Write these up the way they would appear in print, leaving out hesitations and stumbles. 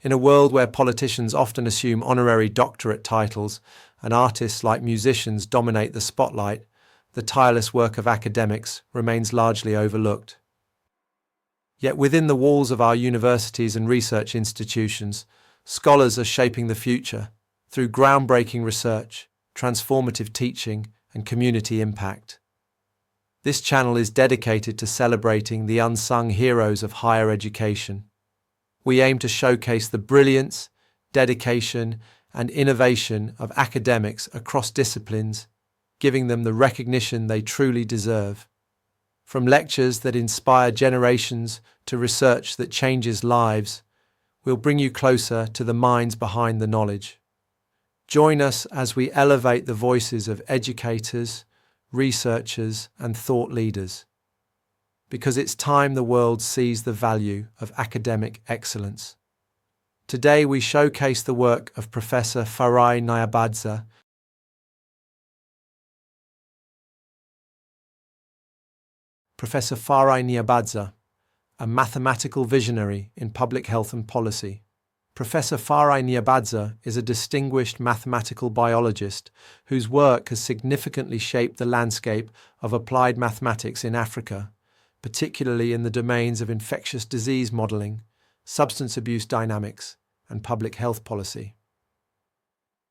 In a world where politicians often assume honorary doctorate titles and artists like musicians dominate the spotlight, the tireless work of academics remains largely overlooked. Yet within the walls of our universities and research institutions, scholars are shaping the future through groundbreaking research, transformative teaching, and community impact. This channel is dedicated to celebrating the unsung heroes of higher education. We aim to showcase the brilliance, dedication, and innovation of academics across disciplines, giving them the recognition they truly deserve. From lectures that inspire generations to research that changes lives, we'll bring you closer to the minds behind the knowledge. Join us as we elevate the voices of educators, researchers, and thought leaders. Because it's time the world sees the value of academic excellence. Today we showcase the work of Professor Farai Nyabadza. Professor Farai Nyabadza, a mathematical visionary in public health and policy. Professor Farai Nyabadza is a distinguished mathematical biologist whose work has significantly shaped the landscape of applied mathematics in Africa, particularly in the domains of infectious disease modeling, substance abuse dynamics, and public health policy.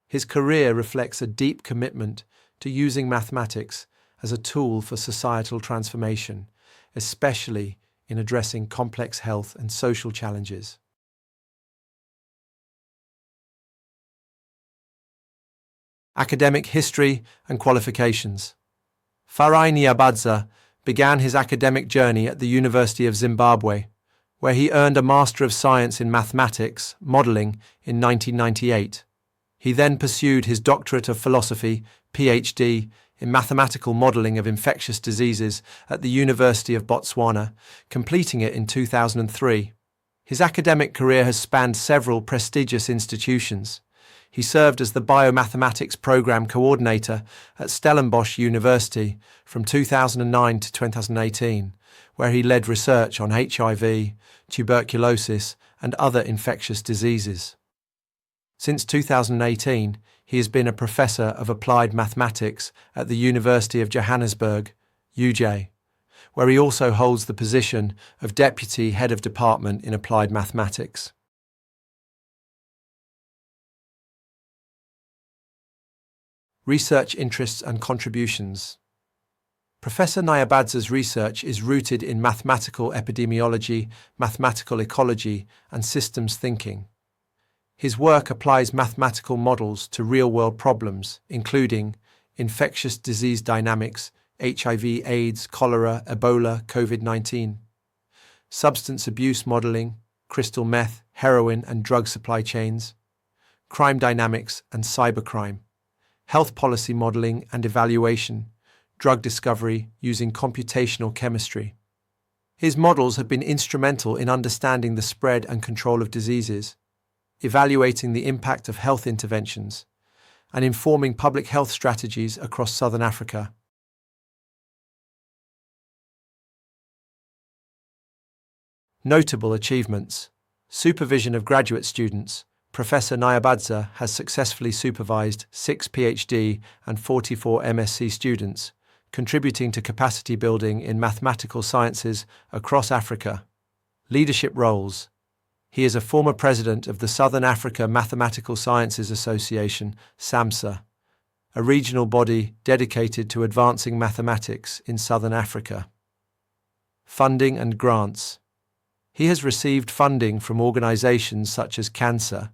His career reflects a deep commitment to using mathematics as a tool for societal transformation, especially in addressing complex health and social challenges. Academic history and qualifications. Farai Nyabadza began his academic journey at the University of Zimbabwe, where he earned a Master of Science in Mathematics, Modelling, in 1998. He then pursued his Doctorate of Philosophy, PhD, in Mathematical Modelling of Infectious Diseases at the University of Botswana, completing it in 2003. His academic career has spanned several prestigious institutions. He served as the Biomathematics Program Coordinator at Stellenbosch University from 2009 to 2018, where he led research on HIV, tuberculosis, and other infectious diseases. Since 2018, he has been a Professor of Applied Mathematics at the University of Johannesburg, UJ, where he also holds the position of Deputy Head of Department in Applied Mathematics. Research interests and contributions. Professor Nyabadza's research is rooted in mathematical epidemiology, mathematical ecology, and systems thinking. His work applies mathematical models to real-world problems, including infectious disease dynamics, HIV/AIDS, cholera, Ebola, COVID-19, substance abuse modeling, crystal meth, heroin and drug supply chains, crime dynamics and cybercrime, health policy modeling and evaluation, drug discovery using computational chemistry. His models have been instrumental in understanding the spread and control of diseases, evaluating the impact of health interventions, and informing public health strategies across Southern Africa. Notable achievements. Supervision of graduate students. Professor Nyabadza has successfully supervised 6 PhD and 44 MSc students, contributing to capacity building in mathematical sciences across Africa. Leadership roles. He is a former president of the Southern Africa Mathematical Sciences Association, SAMSA, a regional body dedicated to advancing mathematics in Southern Africa. Funding and grants. He has received funding from organizations such as Cancer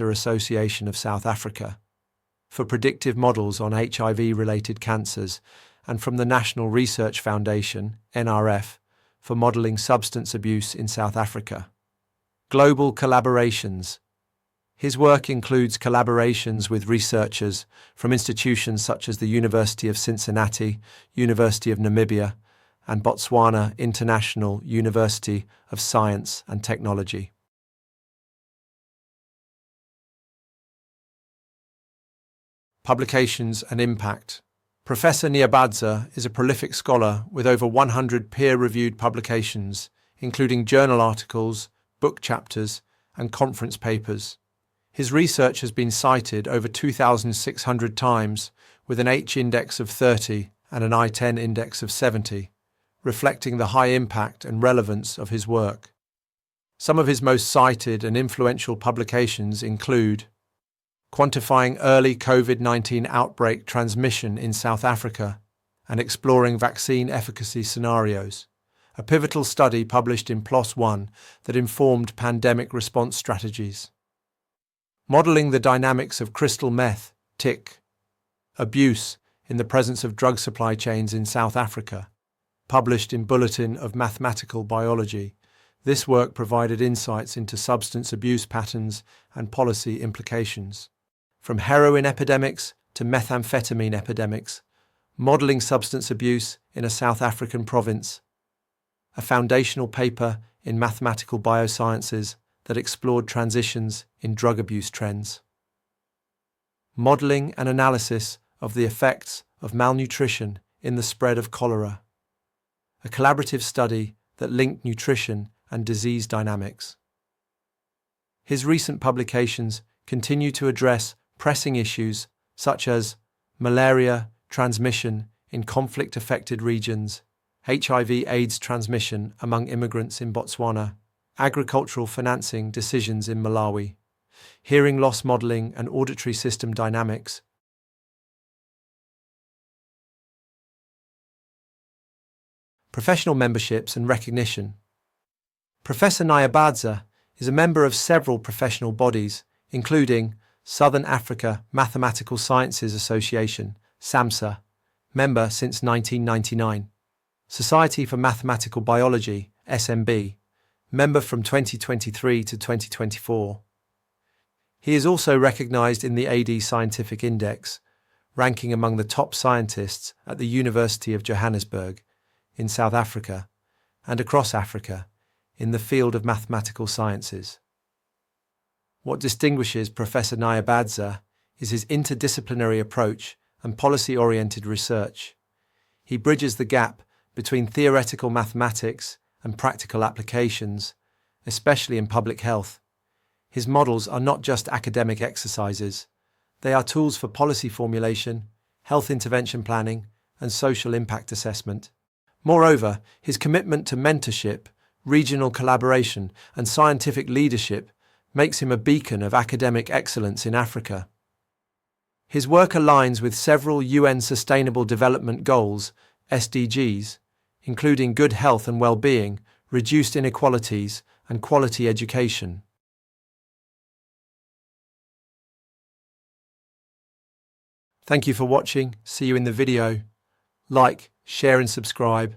Association of South Africa, for predictive models on HIV-related cancers, and from the National Research Foundation, NRF, for modeling substance abuse in South Africa. Global collaborations. His work includes collaborations with researchers from institutions such as the University of Cincinnati, University of Namibia, and Botswana International University of Science and Technology. Publications and impact. Professor Nyabadza is a prolific scholar with over 100 peer-reviewed publications, including journal articles, book chapters, and conference papers. His research has been cited over 2,600 times, with an H index of 30 and an I-10 index of 70, reflecting the high impact and relevance of his work. Some of his most cited and influential publications include Quantifying Early COVID-19 Outbreak Transmission in South Africa and Exploring Vaccine Efficacy Scenarios, a pivotal study published in PLOS One that informed pandemic response strategies. Modelling the Dynamics of Crystal Meth, TIC, Abuse in the Presence of Drug Supply Chains in South Africa, published in Bulletin of Mathematical Biology. This work provided insights into substance abuse patterns and policy implications. From heroin epidemics to methamphetamine epidemics, modelling substance abuse in a South African province. A foundational paper in Mathematical Biosciences that explored transitions in drug abuse trends. Modelling and analysis of the effects of malnutrition in the spread of cholera. A collaborative study that linked nutrition and disease dynamics. His recent publications continue to address pressing issues such as malaria transmission in conflict-affected regions, HIV/AIDS transmission among immigrants in Botswana, agricultural financing decisions in Malawi, hearing loss modelling and auditory system dynamics. Professional memberships and recognition. Professor Nyabadza is a member of several professional bodies, including Southern Africa Mathematical Sciences Association, SAMSA, member since 1999. Society for Mathematical Biology, SMB, member from 2023 to 2024. He is also recognised in the AD Scientific Index, ranking among the top scientists at the University of Johannesburg, in South Africa, and across Africa, in the field of mathematical sciences. What distinguishes Professor Nyabadza is his interdisciplinary approach and policy-oriented research. He bridges the gap between theoretical mathematics and practical applications, especially in public health. His models are not just academic exercises. They are tools for policy formulation, health intervention planning, and social impact assessment. Moreover, his commitment to mentorship, regional collaboration, and scientific leadership makes him a beacon of academic excellence in Africa. His work aligns with several UN Sustainable Development Goals, SDGs, including good health and well-being, reduced inequalities, and quality education. Thank you for watching. See you in the video. Like, share and subscribe.